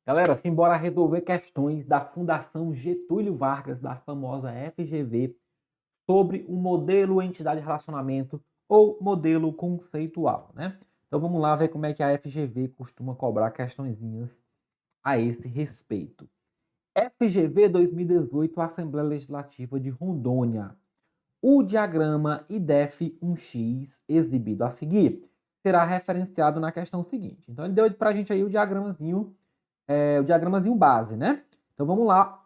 Galera, simbora resolver questões da Fundação Getúlio Vargas, da famosa FGV, sobre o modelo entidade-relacionamento ou modelo conceitual, né? Então vamos lá ver como é que a FGV costuma cobrar questõezinhas a esse respeito. FGV 2018, Assembleia Legislativa de Rondônia. O diagrama IDEF1X exibido a seguir será referenciado na questão seguinte. Então ele deu pra gente aí o diagramazinho base, né? Então vamos lá.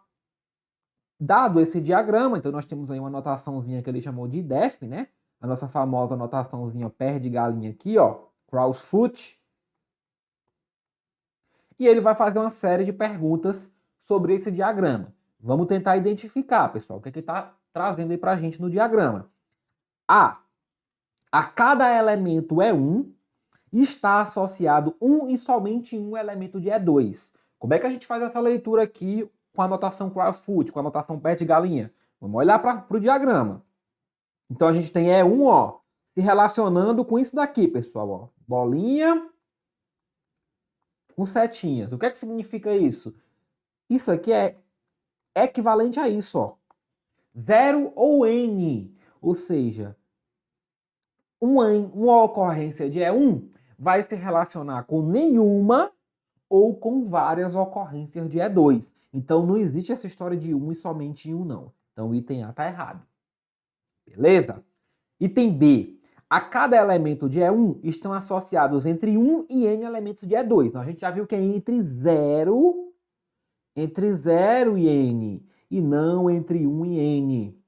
Dado esse diagrama, então nós temos aí uma anotaçãozinha que ele chamou de IDEF, né? A nossa famosa anotaçãozinha pé de galinha aqui, ó, crossfoot. E ele vai fazer uma série de perguntas sobre esse diagrama. Vamos tentar identificar, pessoal, o que é que está trazendo aí pra gente no diagrama. A cada elemento E1 está associado um e somente um elemento de E2. Como é que a gente faz essa leitura aqui com a anotação crossfoot, com a anotação pé de galinha? Vamos olhar para o diagrama. Então a gente tem E1, ó, se relacionando com isso daqui, pessoal, ó. Bolinha com setinhas. O que é que significa isso? Isso aqui é equivalente a isso, ó. 0 ou N, ou seja, uma ocorrência de E1 vai se relacionar com nenhuma ou com várias ocorrências de E2. Então não existe essa história de um e somente um, não. Então o item A está errado. Beleza? Item B. A cada elemento de E1 estão associados entre 1 e N elementos de E2. Então a gente já viu que é entre 0 e N, e não entre 1 e N.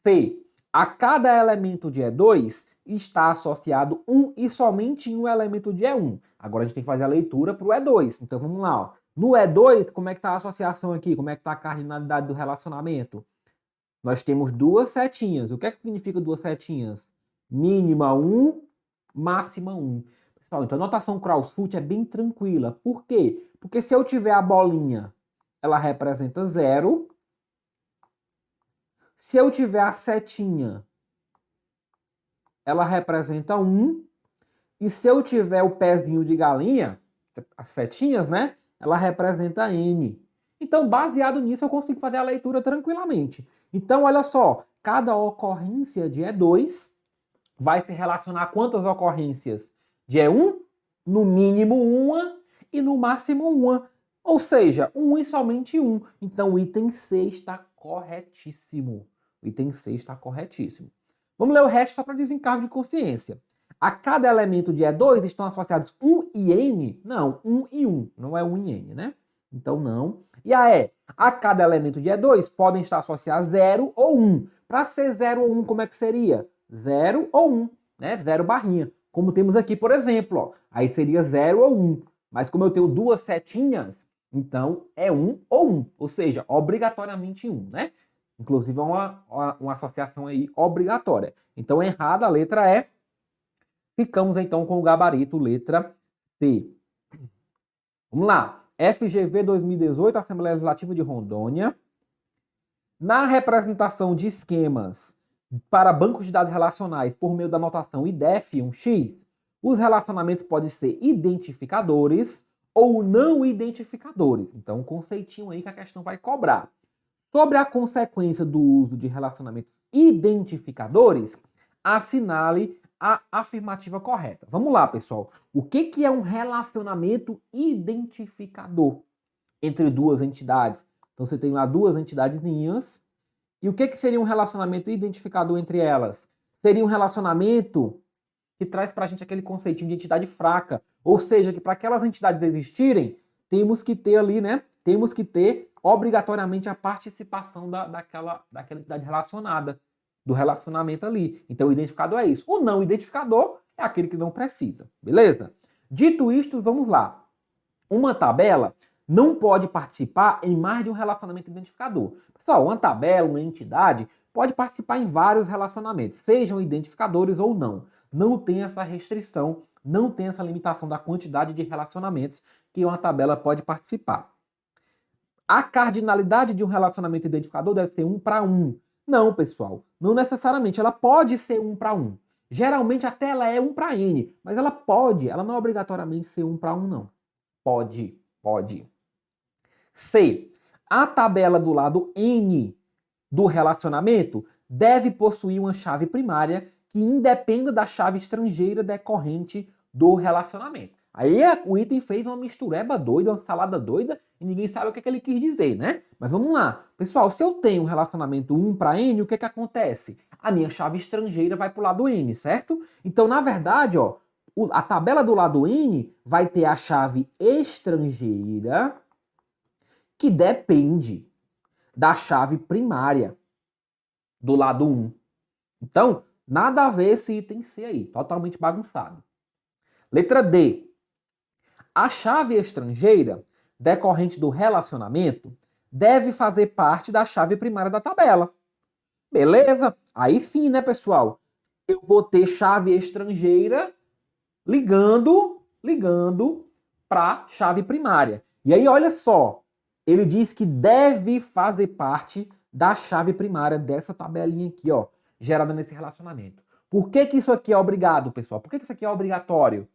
C. A cada elemento de E2 está associado um e somente um elemento de E1. Agora a gente tem que fazer a leitura para o E2. Então vamos lá. Ó. No E2, como é que está a associação aqui? Como é que está a cardinalidade do relacionamento? Nós temos duas setinhas. O que é que significa duas setinhas? Mínima 1, máxima 1. Pessoal, então a notação crossfoot é bem tranquila. Por quê? Porque se eu tiver a bolinha, ela representa 0. Se eu tiver a setinha, ela representa 1. E se eu tiver o pezinho de galinha, as setinhas, né? Ela representa N. Então, baseado nisso, eu consigo fazer a leitura tranquilamente. Então, olha só, cada ocorrência de E2 vai se relacionar a quantas ocorrências de E1? No mínimo uma e no máximo uma. Ou seja, um e somente um. Então, o item C está corretíssimo. O item C está corretíssimo. Vamos ler o resto só para desencargo de consciência. A cada elemento de E2 estão associados 1 e N? Não, 1 e 1. Não é 1 e N, né? Então, não. E a E? A cada elemento de E2 podem estar associados 0 ou 1. Para ser 0 ou 1, como é que seria? 0 ou 1, né? 0 barrinha. Como temos aqui, por exemplo, ó. Aí seria 0 ou 1. Mas como eu tenho duas setinhas, então é 1 ou 1. Ou seja, obrigatoriamente 1, né? Inclusive é uma associação aí obrigatória. Então, errada a letra E. Ficamos então com o gabarito letra C. Vamos lá. FGV 2018, Assembleia Legislativa de Rondônia. Na representação de esquemas para bancos de dados relacionais por meio da notação IDEF1X, os relacionamentos podem ser identificadores ou não identificadores. Então, um conceitinho aí que a questão vai cobrar. Sobre a consequência do uso de relacionamentos identificadores, assinale a afirmativa correta. Vamos lá, pessoal. O que é um relacionamento identificador entre duas entidades? Então, você tem lá duas entidadezinhas. E o que seria um relacionamento identificador entre elas? Seria um relacionamento que traz para a gente aquele conceitinho de entidade fraca. Ou seja, que para aquelas entidades existirem, temos que ter ali, né? Temos que ter obrigatoriamente a participação daquela entidade relacionada, do relacionamento ali. Então, o identificador é isso. O não identificador é aquele que não precisa, beleza? Dito isto, vamos lá. Uma tabela não pode participar em mais de um relacionamento identificador. Pessoal, uma tabela, uma entidade, pode participar em vários relacionamentos, sejam identificadores ou não. Não tem essa restrição, não tem essa limitação da quantidade de relacionamentos que uma tabela pode participar. A cardinalidade de um relacionamento identificador deve ser 1 para 1. Não, pessoal, não necessariamente. Ela pode ser 1 para 1. Geralmente até ela é 1 para N, mas ela não é obrigatoriamente ser 1 para 1, não. Pode, pode. C. A tabela do lado N do relacionamento deve possuir uma chave primária que independa da chave estrangeira decorrente do relacionamento. Aí o item fez uma mistureba doida, uma salada doida, e ninguém sabe o que ele quis dizer, né? Mas vamos lá. Pessoal, se eu tenho um relacionamento 1 para N, o que acontece? A minha chave estrangeira vai para o lado N, certo? Então, na verdade, ó, a tabela do lado N vai ter a chave estrangeira que depende da chave primária do lado 1. Então, nada a ver esse item C aí, totalmente bagunçado. Letra D. A chave estrangeira decorrente do relacionamento deve fazer parte da chave primária da tabela. Beleza? Aí sim, né, pessoal? Eu vou ter chave estrangeira ligando para chave primária. E aí, olha só, ele diz que deve fazer parte da chave primária dessa tabelinha aqui, ó, gerada nesse relacionamento. Por que isso aqui é obrigado, pessoal? Por que isso aqui é obrigatório?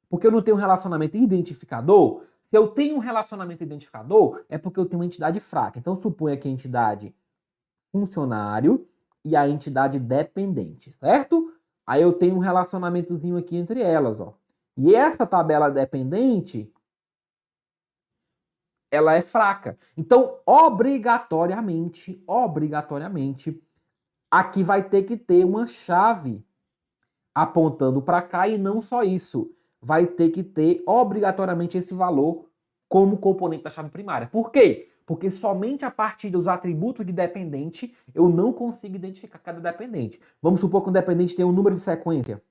Porque eu não tenho um relacionamento identificador. Se eu tenho um relacionamento identificador, é porque eu tenho uma entidade fraca. Então, suponha que a entidade funcionário e a entidade dependente, certo? Aí eu tenho um relacionamentozinho aqui entre elas, ó. E essa tabela dependente, ela é fraca. Então, obrigatoriamente, aqui vai ter que ter uma chave apontando para cá e não só isso. Vai ter que ter obrigatoriamente esse valor como componente da chave primária. Por quê? Porque somente a partir dos atributos de dependente eu não consigo identificar cada dependente. Vamos supor que um dependente tem um número de sequência.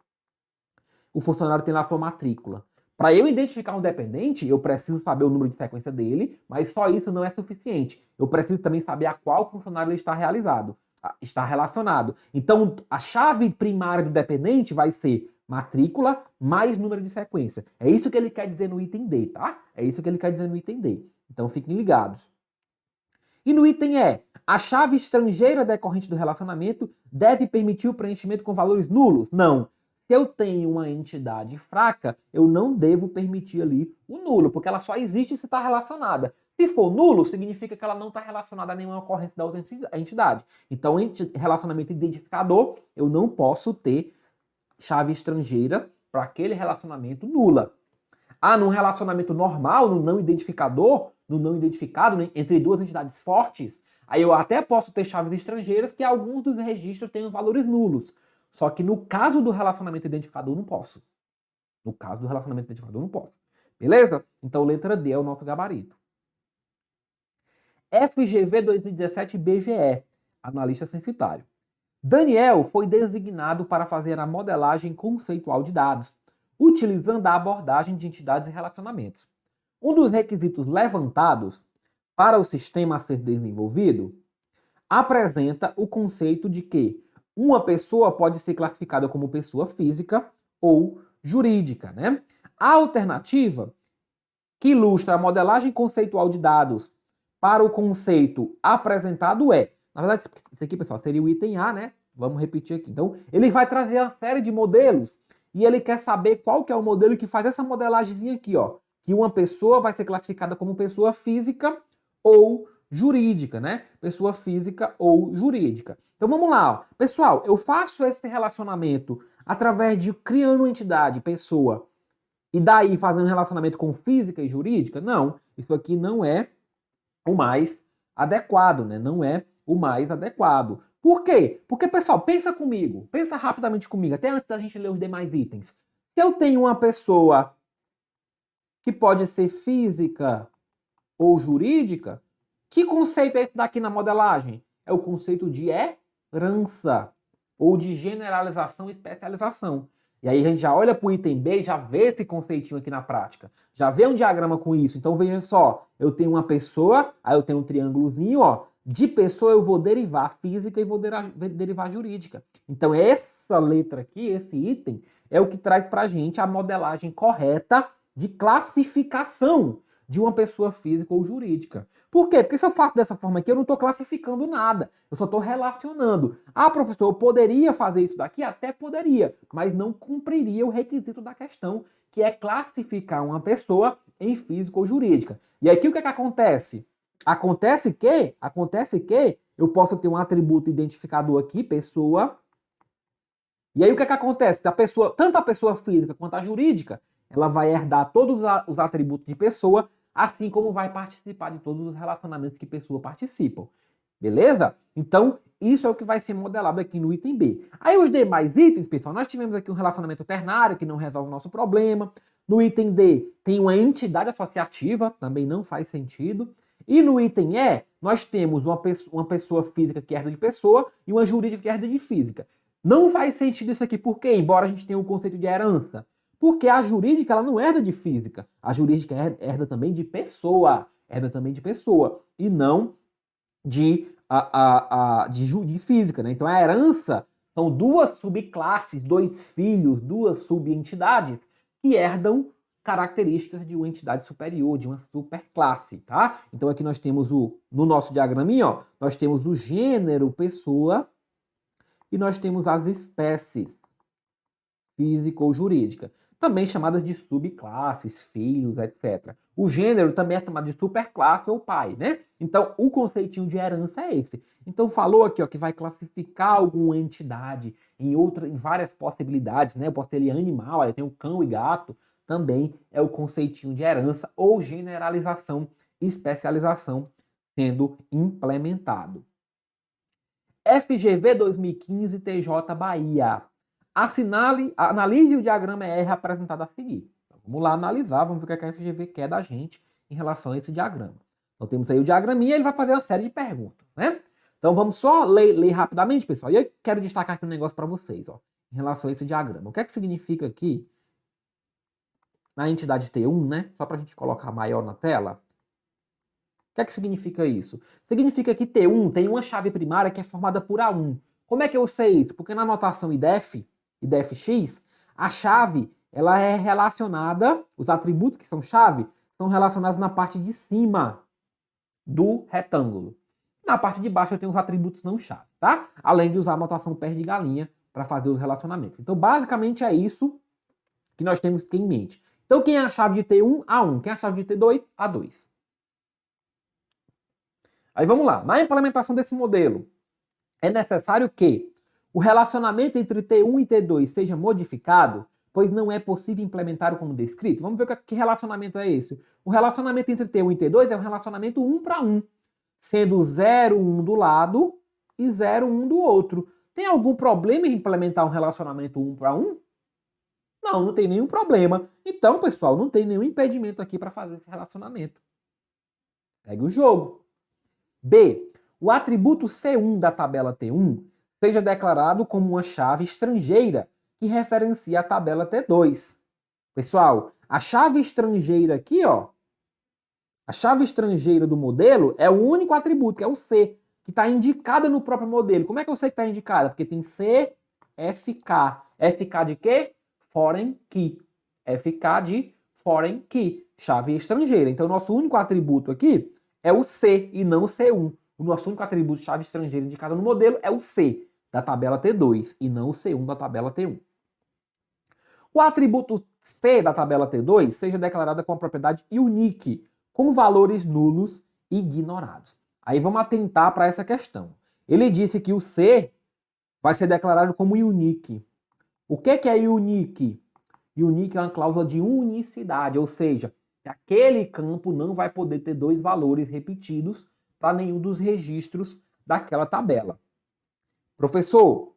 O funcionário tem lá a sua matrícula. Para eu identificar um dependente, eu preciso saber o número de sequência dele, mas só isso não é suficiente. Eu preciso também saber a qual funcionário ele está relacionado. Então, a chave primária do dependente vai ser matrícula mais número de sequência. É isso que ele quer dizer no item D, tá? É isso que ele quer dizer no item D. Então, fiquem ligados. E no item E, a chave estrangeira decorrente do relacionamento deve permitir o preenchimento com valores nulos? Não. Se eu tenho uma entidade fraca, eu não devo permitir ali o nulo, porque ela só existe se está relacionada. Se for nulo, significa que ela não está relacionada a nenhuma ocorrência da outra entidade. Então, relacionamento identificador, eu não posso ter chave estrangeira para aquele relacionamento nula. Ah, num relacionamento normal, no não identificador, no não identificado, né, entre duas entidades fortes, aí eu até posso ter chaves estrangeiras que alguns dos registros tenham valores nulos. Só que no caso do relacionamento identificador, não posso. No caso do relacionamento identificador, não posso. Beleza? Então, letra D é o nosso gabarito. FGV 2017 BGE, analista censitário. Daniel foi designado para fazer a modelagem conceitual de dados, utilizando a abordagem de entidades e relacionamentos. Um dos requisitos levantados para o sistema a ser desenvolvido apresenta o conceito de que uma pessoa pode ser classificada como pessoa física ou jurídica, né? A alternativa que ilustra a modelagem conceitual de dados para o conceito apresentado é, na verdade, isso aqui, pessoal, seria o item A, né? Vamos repetir aqui. Então, ele vai trazer uma série de modelos e ele quer saber qual que é o modelo que faz essa modelagemzinha aqui, ó. Que uma pessoa vai ser classificada como pessoa física ou jurídica, né? Pessoa física ou jurídica. Então vamos lá, ó. Pessoal, eu faço esse relacionamento através de criando uma entidade, pessoa, e daí fazendo um relacionamento com física e jurídica? Não, isso aqui não é o mais adequado, né? Não é o mais adequado. Por quê? Porque, pessoal, pensa comigo, pensa rapidamente comigo, até antes da gente ler os demais itens. Se eu tenho uma pessoa que pode ser física ou jurídica, que conceito é esse daqui na modelagem? É o conceito de herança ou de generalização e especialização. E aí a gente já olha para o item B e já vê esse conceitinho aqui na prática. Já vê um diagrama com isso. Então veja só, eu tenho uma pessoa, aí eu tenho um triângulozinho, ó. De pessoa eu vou derivar física e vou derivar jurídica. Então essa letra aqui, esse item, é o que traz para a gente a modelagem correta de classificação de uma pessoa física ou jurídica. Por quê? Porque se eu faço dessa forma aqui, eu não estou classificando nada. Eu só estou relacionando. Ah, professor, eu poderia fazer isso daqui? Até poderia, mas não cumpriria o requisito da questão, que é classificar uma pessoa em física ou jurídica. E aqui o que é que acontece? Acontece que eu posso ter um atributo identificador aqui, pessoa. E aí o que é que acontece? Tanto a pessoa física quanto a jurídica, ela vai herdar todos os atributos de pessoa, assim como vai participar de todos os relacionamentos que pessoa participa. Beleza? Então, isso é o que vai ser modelado aqui no item B. Aí os demais itens, pessoal, nós tivemos aqui um relacionamento ternário, que não resolve o nosso problema. No item D, tem uma entidade associativa, também não faz sentido. E no item E, nós temos uma pessoa física que herda de pessoa e uma jurídica que herda de física. Não faz sentido isso aqui, por quê? Embora a gente tenha o conceito de herança. Porque a jurídica, ela não herda de física. A jurídica herda também de pessoa. Herda também de pessoa. E não de física, né? Então a herança são duas subclasses, dois filhos, duas subentidades que herdam características de uma entidade superior, de uma superclasse, tá? Então aqui nós temos no nosso diagraminha, ó, nós temos o gênero pessoa e nós temos as espécies física ou jurídica, também chamadas de subclasses, filhos, etc. O gênero também é chamado de superclasse ou pai, né? Então, o conceitinho de herança é esse. Então, falou aqui, ó, que vai classificar alguma entidade em várias possibilidades, né? Eu posso ter ali animal, aí tem o cão e gato, também é o conceitinho de herança ou generalização, especialização sendo implementado. FGV 2015, TJ Bahia. Analise o diagrama R apresentado a seguir. Então, vamos lá analisar, vamos ver o que a FGV quer da gente em relação a esse diagrama. Então temos aí o diagraminha, ele vai fazer uma série de perguntas, né? Então vamos só ler rapidamente, pessoal. E eu quero destacar aqui um negócio para vocês, ó, em relação a esse diagrama. O que é que significa aqui na entidade T1, né? Só para a gente colocar maior na tela. O que é que significa isso? Significa que T1 tem uma chave primária que é formada por A1. Como é que eu sei isso? Porque na notação IDEF e DFX, a chave ela é relacionada, os atributos que são chave, são relacionados na parte de cima do retângulo. Na parte de baixo eu tenho os atributos não chave, tá? Além de usar a notação pé de galinha para fazer os relacionamentos. Então, basicamente é isso que nós temos que ter em mente. Então, quem é a chave de T1? A1. Quem é a chave de T2? A2. Aí vamos lá. Na implementação desse modelo, é necessário que o relacionamento entre T1 e T2 seja modificado, pois não é possível implementar como descrito. Vamos ver que relacionamento é esse. O relacionamento entre T1 e T2 é um relacionamento 1 para 1, sendo 0, 1 do lado e 0, 1 do outro. Tem algum problema em implementar um relacionamento 1 para 1? Não, não tem nenhum problema. Então, pessoal, não tem nenhum impedimento aqui para fazer esse relacionamento. Segue o jogo. B. O atributo C1 da tabela T1 seja declarado como uma chave estrangeira que referencia a tabela T2. Pessoal, a chave estrangeira aqui, ó, a chave estrangeira do modelo é o único atributo, que é o C, que está indicada no próprio modelo. Como é que eu sei que está indicada? Porque tem C, FK. FK de quê? Foreign Key. FK de Foreign Key, chave estrangeira. Então, o nosso único atributo aqui é o C e não o C1. O nosso único atributo de chave estrangeira indicado no modelo é o C da tabela T2 e não o C1 da tabela T1. O atributo C da tabela T2 seja declarado com a propriedade unique, com valores nulos ignorados. Aí vamos atentar para essa questão. Ele disse que o C vai ser declarado como unique. O que é unique? Unique é uma cláusula de unicidade, ou seja, aquele campo não vai poder ter dois valores repetidos para nenhum dos registros daquela tabela. Professor,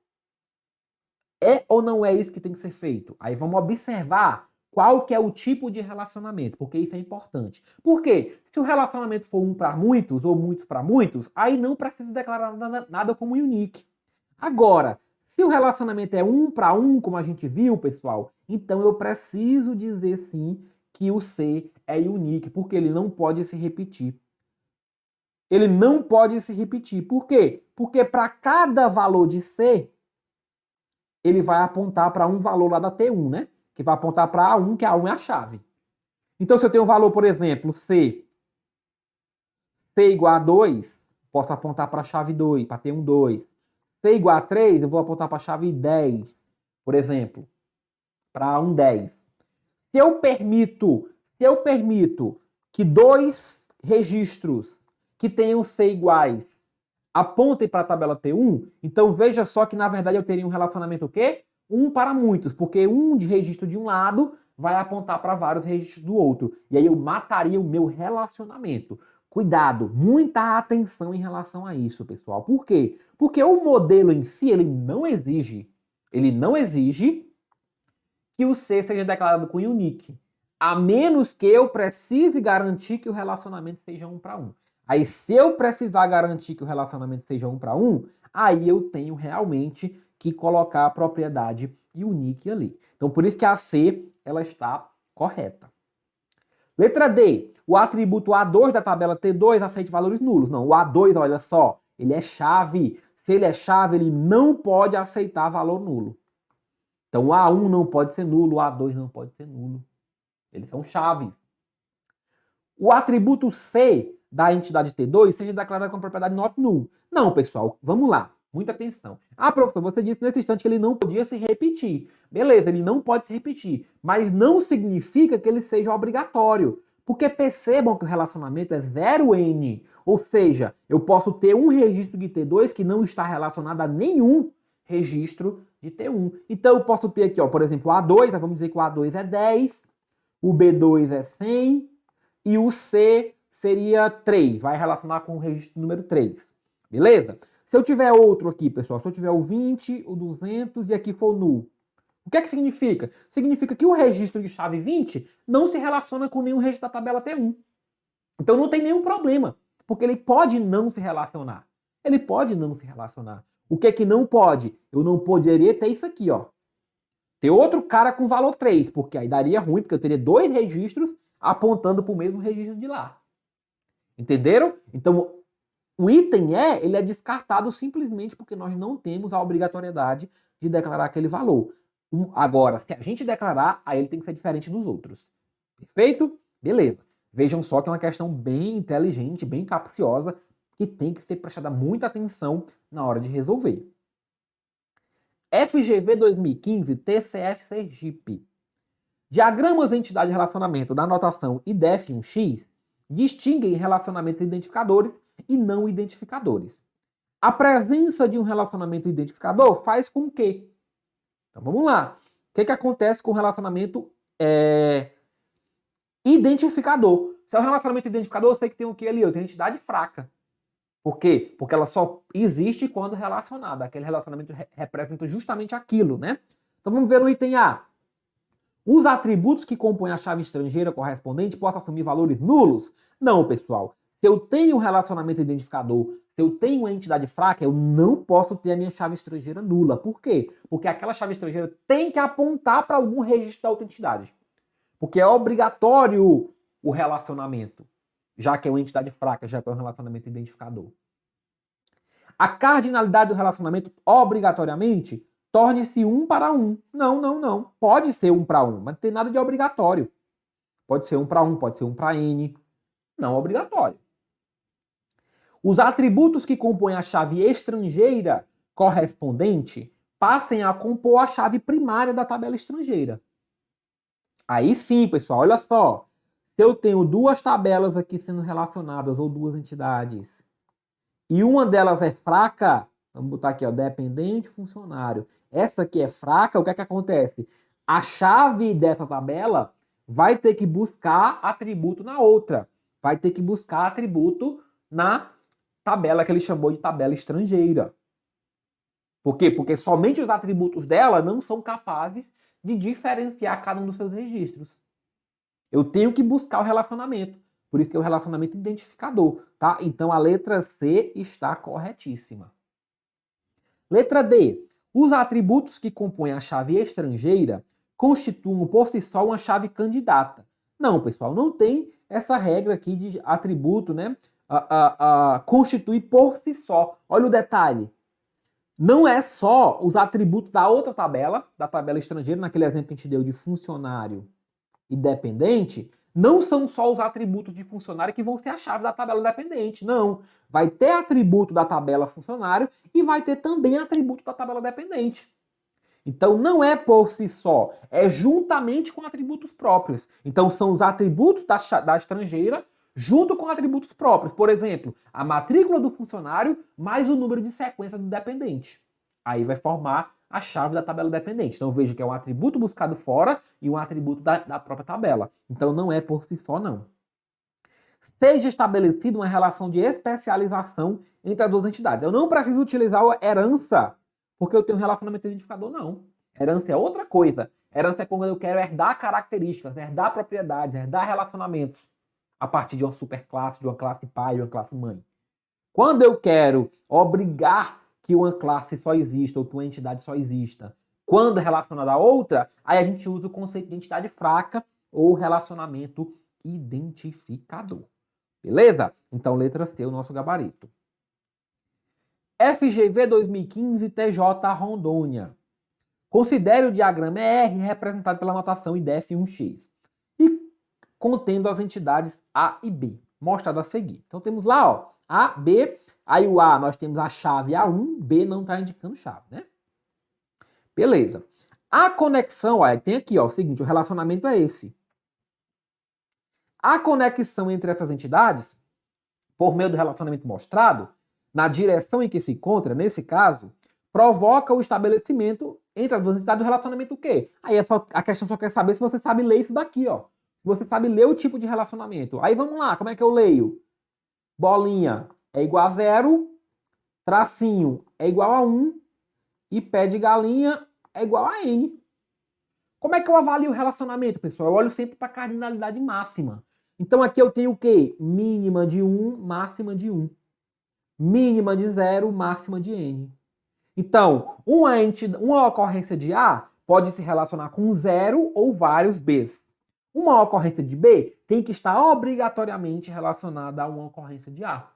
é ou não é isso que tem que ser feito? Aí vamos observar qual que é o tipo de relacionamento, porque isso é importante. Por quê? Se o relacionamento for um para muitos ou muitos para muitos, aí não precisa declarar nada como unique. Agora, se o relacionamento é um para um, como a gente viu, pessoal, então eu preciso dizer sim que o C é unique, porque ele não pode se repetir. Ele não pode se repetir. Por quê? Porque para cada valor de C, ele vai apontar para um valor lá da T1, né? Que vai apontar para A1, que A1 é a chave. Então, se eu tenho um valor, por exemplo, C igual a 2, posso apontar para a chave 2, para T1, 2. C igual a 3, eu vou apontar para a chave 10, por exemplo, para A1, 10. Se eu permito Se eu permito que dois registros que tenham C iguais apontem para a tabela T1, então veja só que na verdade eu teria um relacionamento o quê? Um para muitos, porque um de registro de um lado vai apontar para vários registros do outro. E aí eu mataria o meu relacionamento. Cuidado, muita atenção em relação a isso, pessoal. Por quê? Porque o modelo em si, ele não exige que o C seja declarado com unique, a menos que eu precise garantir que o relacionamento seja 1 para 1. Aí, se eu precisar garantir que o relacionamento seja 1 para 1, aí eu tenho realmente que colocar a propriedade unique ali. Então, por isso que a C ela está correta. Letra D. O atributo A2 da tabela T2 aceite valores nulos. Não, o A2, olha só, ele é chave. Se ele é chave, ele não pode aceitar valor nulo. Então, o A1 não pode ser nulo, o A2 não pode ser nulo. Eles são chaves. O atributo C da entidade T2 seja declarado com propriedade not null. Não, pessoal, vamos lá. Muita atenção. Ah, professor, você disse nesse instante que ele não podia se repetir. Beleza, ele não pode se repetir. Mas não significa que ele seja obrigatório. Porque percebam que o relacionamento é 0N. Ou seja, eu posso ter um registro de T2 que não está relacionado a nenhum registro de T1. Então eu posso ter aqui, ó, por exemplo, o A2, vamos dizer que o A2 é 10, o B2 é 100 e o C seria 3, vai relacionar com o registro número 3. Beleza? Se eu tiver outro aqui, pessoal, se eu tiver o 20, o 200 e aqui for null, o que é que significa? Significa que o registro de chave 20 não se relaciona com nenhum registro da tabela T1. Então não tem nenhum problema, porque ele pode não se relacionar. Ele pode não se relacionar. O que é que não pode? Eu não poderia ter isso aqui, ó. Ter outro cara com valor 3, porque aí daria ruim, porque eu teria dois registros apontando para o mesmo registro de lá. Entenderam? Então, o item ele é descartado simplesmente porque nós não temos a obrigatoriedade de declarar aquele valor. Agora, se a gente declarar, aí ele tem que ser diferente dos outros. Perfeito? Beleza. Vejam só que é uma questão bem inteligente, bem capciosa, que tem que ser prestada muita atenção na hora de resolver. FGV 2015, TCS Sergipe. Diagramas de entidade de relacionamento da notação IDEF1X distinguem relacionamentos identificadores e não identificadores. A presença de um relacionamento identificador faz com que... Então vamos lá. O que acontece com o relacionamento identificador? Se é um relacionamento identificador, eu sei que tem o que ali? Eu tenho entidade fraca. Por quê? Porque ela só existe quando relacionada. Aquele relacionamento representa justamente aquilo, né? Então vamos ver no item A. Os atributos que compõem a chave estrangeira correspondente possam assumir valores nulos? Não, pessoal. Se eu tenho um relacionamento identificador, se eu tenho uma entidade fraca, eu não posso ter a minha chave estrangeira nula. Por quê? Porque aquela chave estrangeira tem que apontar para algum registro da outra entidade. Porque é obrigatório o relacionamento, já que é uma entidade fraca, já que é um relacionamento identificador. A cardinalidade do relacionamento, obrigatoriamente, torne-se 1 para 1. Não. Pode ser 1 para 1, mas não tem nada de obrigatório. Pode ser 1 para 1, pode ser 1 para N. Não obrigatório. Os atributos que compõem a chave estrangeira correspondente passem a compor a chave primária da tabela estrangeira. Aí sim, pessoal, olha só. Se eu tenho duas tabelas aqui sendo relacionadas, ou duas entidades, e uma delas é fraca, vamos botar aqui, ó, dependente, funcionário. Essa aqui é fraca, o que é que acontece? A chave dessa tabela vai ter que buscar atributo na outra. Vai ter que buscar atributo na tabela que ele chamou de tabela estrangeira. Por quê? Porque somente os atributos dela não são capazes de diferenciar cada um dos seus registros. Eu tenho que buscar o relacionamento. Por isso que é o relacionamento identificador, tá? Então a letra C está corretíssima. Letra D. Os atributos que compõem a chave estrangeira constituam por si só uma chave candidata. Não, pessoal, não tem essa regra aqui de atributo, né? Constituir por si só. Olha o detalhe. Não é só os atributos da outra tabela, da tabela estrangeira, naquele exemplo que a gente deu de funcionário e dependente, não são só os atributos de funcionário que vão ser a chave da tabela dependente. Não. Vai ter atributo da tabela funcionário e vai ter também atributo da tabela dependente. Então, não é por si só, é juntamente com atributos próprios. Então, são os atributos da estrangeira junto com atributos próprios. Por exemplo, a matrícula do funcionário mais o número de sequência do dependente. Aí vai formar a chave da tabela dependente. Então, veja que é um atributo buscado fora e um atributo da própria tabela. Então, não é por si só, não. Seja estabelecida uma relação de especialização entre as duas entidades. Eu não preciso utilizar a herança porque eu tenho um relacionamento identificador, não. Herança é outra coisa. Herança é quando eu quero herdar características, herdar propriedades, herdar relacionamentos a partir de uma superclasse, de uma classe pai, de uma classe mãe. Quando eu quero obrigar que uma classe só exista ou que uma entidade só exista, quando é relacionada a outra, aí a gente usa o conceito de entidade fraca ou relacionamento identificador. Beleza? Então, letra C, o nosso gabarito. FGV 2015, TJ Rondônia. Considere o diagrama R representado pela notação IDF1X e contendo as entidades A e B, mostrado a seguir. Então, temos lá, ó, A, B, aí o A nós temos a chave A1, B não está indicando chave, né? Beleza. A conexão, ó, tem aqui, ó, o seguinte, o relacionamento é esse. A conexão entre essas entidades, por meio do relacionamento mostrado, na direção em que se encontra, nesse caso, provoca o estabelecimento entre as duas entidades do relacionamento o quê? Aí a questão só quer saber se você sabe ler isso daqui, ó. Se você sabe ler o tipo de relacionamento. Aí vamos lá, como é que eu leio? Bolinha é igual a 0, tracinho é igual a 1 e pé de galinha é igual a N. Como é que eu avalio o relacionamento, pessoal? Eu olho sempre para a cardinalidade máxima. Então aqui eu tenho o quê? Mínima de 1, máxima de 1. Mínima de 0, máxima de N. Então, uma ocorrência de A pode se relacionar com 0 ou vários Bs. Uma ocorrência de B tem que estar obrigatoriamente relacionada a uma ocorrência de A.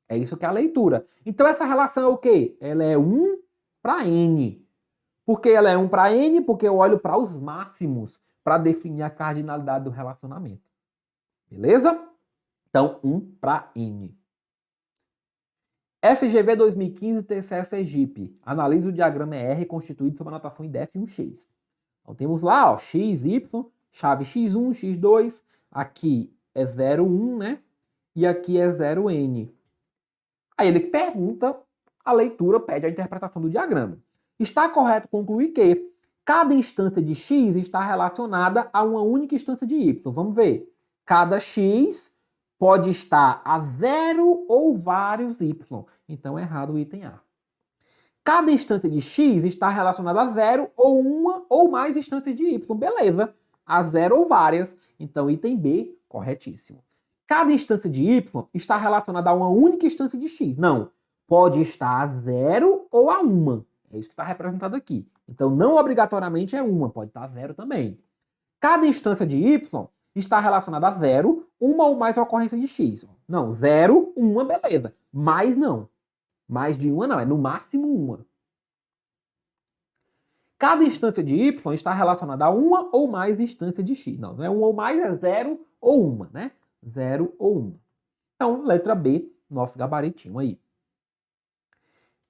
É isso que é a leitura. Então, essa relação é o quê? Ela é 1 para N. Por que ela é 1 para N? Porque eu olho para os máximos para definir a cardinalidade do relacionamento. Beleza? Então, 1 para N. FGV 2015, TCE Sergipe. Analise o diagrama R constituído sob a notação IDF1X. Então temos lá, ó, X, Y, chave X1, X2, aqui é 0, 1, né? E aqui é 0, N. Aí ele pergunta, a leitura pede a interpretação do diagrama. Está correto concluir que cada instância de X está relacionada a uma única instância de Y. Vamos ver. Cada X pode estar a 0 ou vários Y. Então é errado o item A. Cada instância de X está relacionada a 0 ou uma ou mais instâncias de Y. Beleza. A 0 ou várias. Então item B, corretíssimo. Cada instância de Y está relacionada a uma única instância de X. Não. Pode estar a 0 ou a uma. É isso que está representado aqui. Então não obrigatoriamente é uma. Pode estar a 0 também. Cada instância de Y está relacionada a 0, uma ou mais ocorrências de X. Não, 0, 1, beleza. Mais não. Mais de uma não, é no máximo uma. Cada instância de Y está relacionada a uma ou mais instâncias de X. Não, não é uma ou mais, é 0 ou uma, né? 0 ou uma. Então, letra B, nosso gabaritinho aí.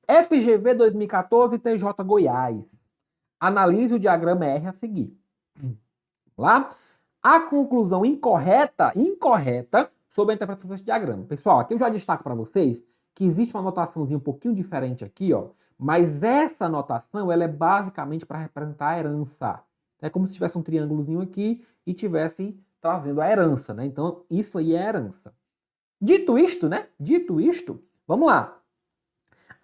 FGV 2014, TJ Goiás. Analise o diagrama R a seguir. Lá. A conclusão incorreta sobre a interpretação desse diagrama. Pessoal, aqui eu já destaco para vocês que existe uma anotaçãozinha um pouquinho diferente aqui, ó, mas essa anotação ela é basicamente para representar a herança. É como se tivesse um triângulozinho aqui e tivesse trazendo a herança, né? Então, isso aí é herança. Dito isto, né? Dito isto, vamos lá.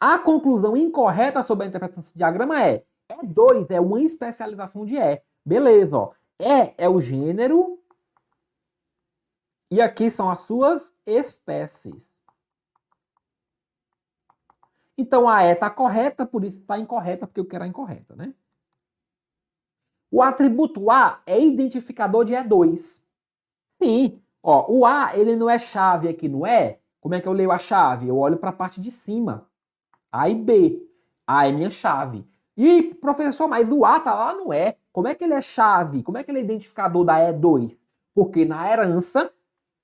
A conclusão incorreta sobre a interpretação desse diagrama é E2 é uma especialização de E. Beleza, ó. E é o gênero e aqui são as suas espécies. Então a E está correta, por isso está incorreta, porque eu quero a incorreta, né? O atributo A é identificador de E2. Sim, ó, o A ele não é chave aqui, não é? Como é que eu leio a chave? Eu olho para a parte de cima. A e B. A é minha chave. E, professor, mas o A tá lá no E. Como é que ele é chave? Como é que ele é identificador da E2? Porque na herança,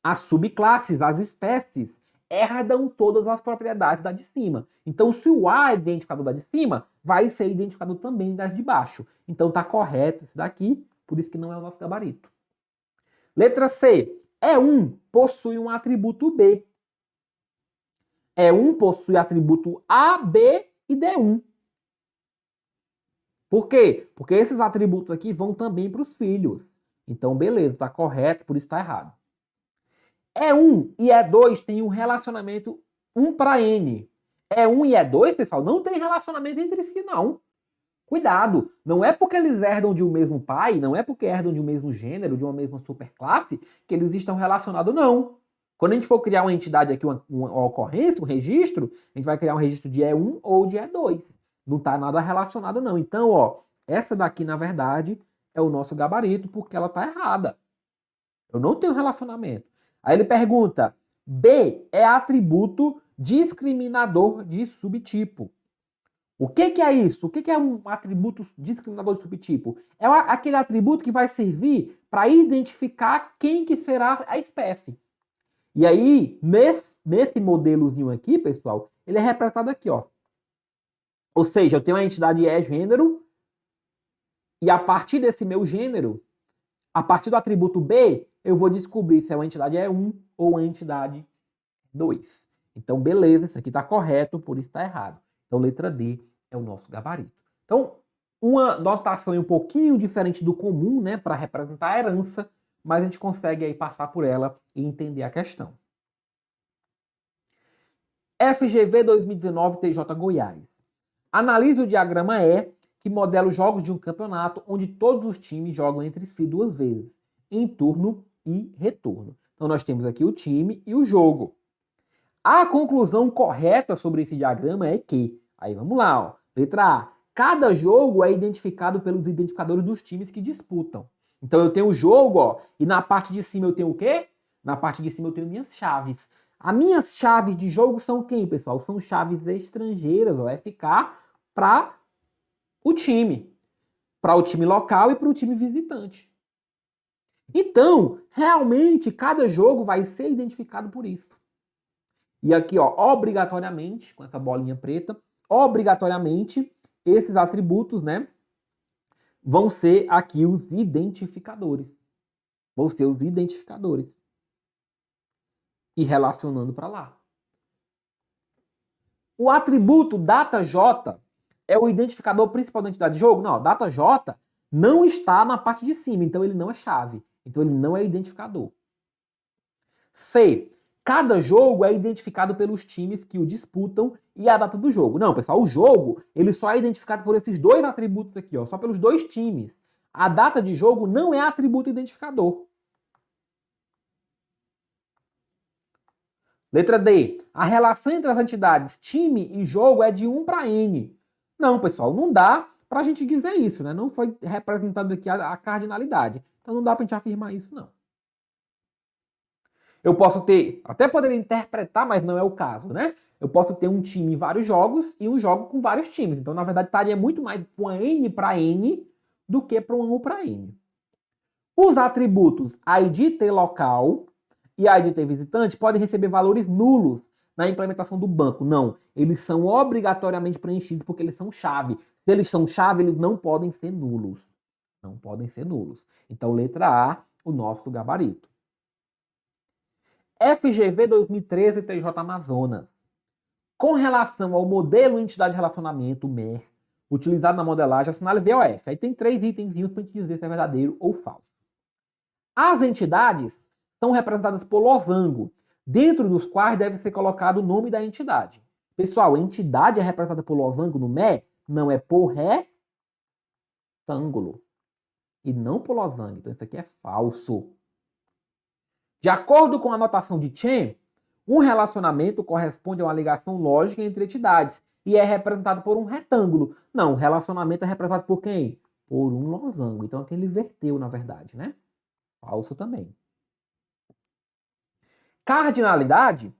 as subclasses, as espécies, herdam todas as propriedades da de cima. Então, se o A é identificador da de cima, vai ser identificado também das de baixo. Então tá correto isso daqui, por isso que não é o nosso gabarito. Letra C. E1 possui um atributo B. E1 possui atributo A, B e D1. Por quê? Porque esses atributos aqui vão também para os filhos. Então, beleza, está correto, por isso está errado. E1 e E2 têm um relacionamento 1 para N. E1 e E2, pessoal, não tem relacionamento entre si, não. Cuidado, não é porque eles herdam de um mesmo pai, não é porque herdam de um mesmo gênero, de uma mesma superclasse, que eles estão relacionados, não. Quando a gente for criar uma entidade aqui, uma ocorrência, um registro, a gente vai criar um registro de E1 ou de E2. Não está nada relacionado, não. Então, ó, essa daqui, na verdade, é o nosso gabarito, porque ela está errada. Eu não tenho relacionamento. Aí ele pergunta, B é atributo discriminador de subtipo. O que é isso? O que é um atributo discriminador de subtipo? É aquele atributo que vai servir para identificar quem que será a espécie. E aí, nesse modelozinho aqui, pessoal, ele é representado aqui, ó. Ou seja, eu tenho uma entidade E gênero, e a partir desse meu gênero, a partir do atributo B, eu vou descobrir se é uma entidade E1 ou uma entidade 2. Então, beleza, isso aqui está correto, por isso está errado. Então, letra D é o nosso gabarito. Então, uma notação um pouquinho diferente do comum, né, para representar a herança, mas a gente consegue aí passar por ela e entender a questão. FGV 2019 TJ Goiás. Analise o diagrama E, que modela os jogos de um campeonato onde todos os times jogam entre si 2 vezes, em turno e retorno. Então, nós temos aqui o time e o jogo. A conclusão correta sobre esse diagrama é que, aí vamos lá, ó, letra A, cada jogo é identificado pelos identificadores dos times que disputam. Então eu tenho o jogo, ó, e na parte de cima eu tenho o quê? Na parte de cima eu tenho minhas chaves. As minhas chaves de jogo são quem, pessoal? São chaves estrangeiras, ó, FK, para o time local e para o time visitante. Então, realmente, cada jogo vai ser identificado por isso. E aqui, ó, obrigatoriamente, com essa bolinha preta, obrigatoriamente, esses atributos, né, vão ser aqui os identificadores. Vão ser os identificadores. E relacionando para lá. O atributo data_j é o identificador principal da entidade de jogo? Não, data_j não está na parte de cima, então ele não é chave. Então ele não é identificador. C. Cada jogo é identificado pelos times que o disputam e a data do jogo. Não, pessoal, o jogo ele só é identificado por esses dois atributos aqui, ó, só pelos dois times. A data de jogo não é atributo identificador. Letra D. A relação entre as entidades time e jogo é de 1 para N. Não, pessoal, não dá para a gente dizer isso, né? Não foi representado aqui a cardinalidade. Então não dá para a gente afirmar isso, não. Eu posso ter, até poderia interpretar, mas não é o caso, né? Eu posso ter um time em vários jogos e um jogo com vários times. Então, na verdade, estaria muito mais para uma N para N do que para um U para N. Os atributos ID T local e ID T visitante podem receber valores nulos na implementação do banco. Não, eles são obrigatoriamente preenchidos porque eles são chave. Se eles são chave, eles não podem ser nulos. Não podem ser nulos. Então, letra A, o nosso gabarito. FGV 2013 TJ Amazonas. Com relação ao modelo entidade de relacionamento, MER, utilizado na modelagem, assinale VOF. Aí tem 3 itenzinhos para a gente dizer se é verdadeiro ou falso. As entidades são representadas por losango, dentro dos quais deve ser colocado o nome da entidade. Pessoal, a entidade é representada por losango no MER? Não, é por retângulo. E não por losango. Então isso aqui é falso. De acordo com a notação de Chen, um relacionamento corresponde a uma ligação lógica entre entidades e é representado por um retângulo. Não, o relacionamento é representado por quem? Por um losango. Então aqui ele inverteu, na verdade, né? Falso também. Cardinalidade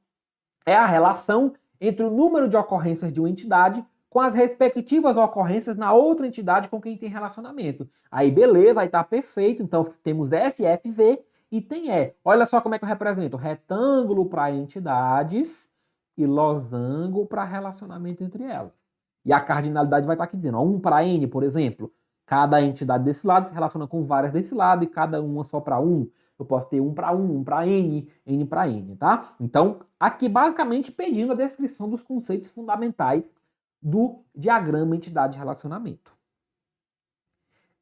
é a relação entre o número de ocorrências de uma entidade com as respectivas ocorrências na outra entidade com quem tem relacionamento. Aí beleza, aí tá perfeito. Então temos FFV e tem E. Olha só como é que eu represento. Retângulo para entidades e losango para relacionamento entre elas. E a cardinalidade vai estar aqui dizendo, ó, 1 para N, por exemplo. Cada entidade desse lado se relaciona com várias desse lado e cada uma só para 1. Eu posso ter 1 para 1, 1 para N, N para N, tá? Então, aqui basicamente pedindo a descrição dos conceitos fundamentais do diagrama entidade-relacionamento.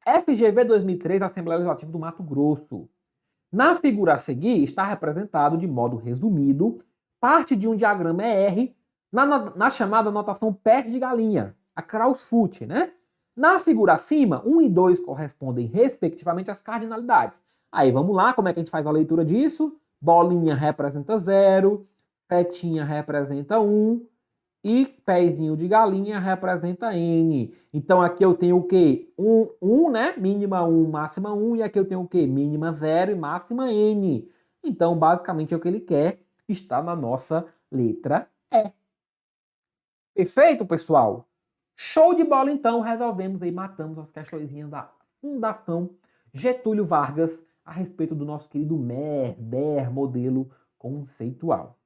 FGV 2003, Assembleia Legislativa do Mato Grosso. Na figura a seguir, está representado de modo resumido parte de um diagrama ER na chamada notação pé de galinha, a Krauss-Foote, né? Na figura acima, 1 e 2 correspondem respectivamente às cardinalidades. Aí vamos lá, como é que a gente faz a leitura disso? Bolinha representa 0, setinha representa 1 e pezinho de galinha representa N. Então aqui eu tenho o quê? 1, né? Mínima 1, máxima 1. E aqui eu tenho o quê? Mínima 0 e máxima N. Então, basicamente, é o que ele quer. Está na nossa letra E. Perfeito, pessoal? Show de bola, então. Resolvemos aí, matamos as questõezinhas da Fundação Getúlio Vargas a respeito do nosso querido MER, DER, modelo conceitual.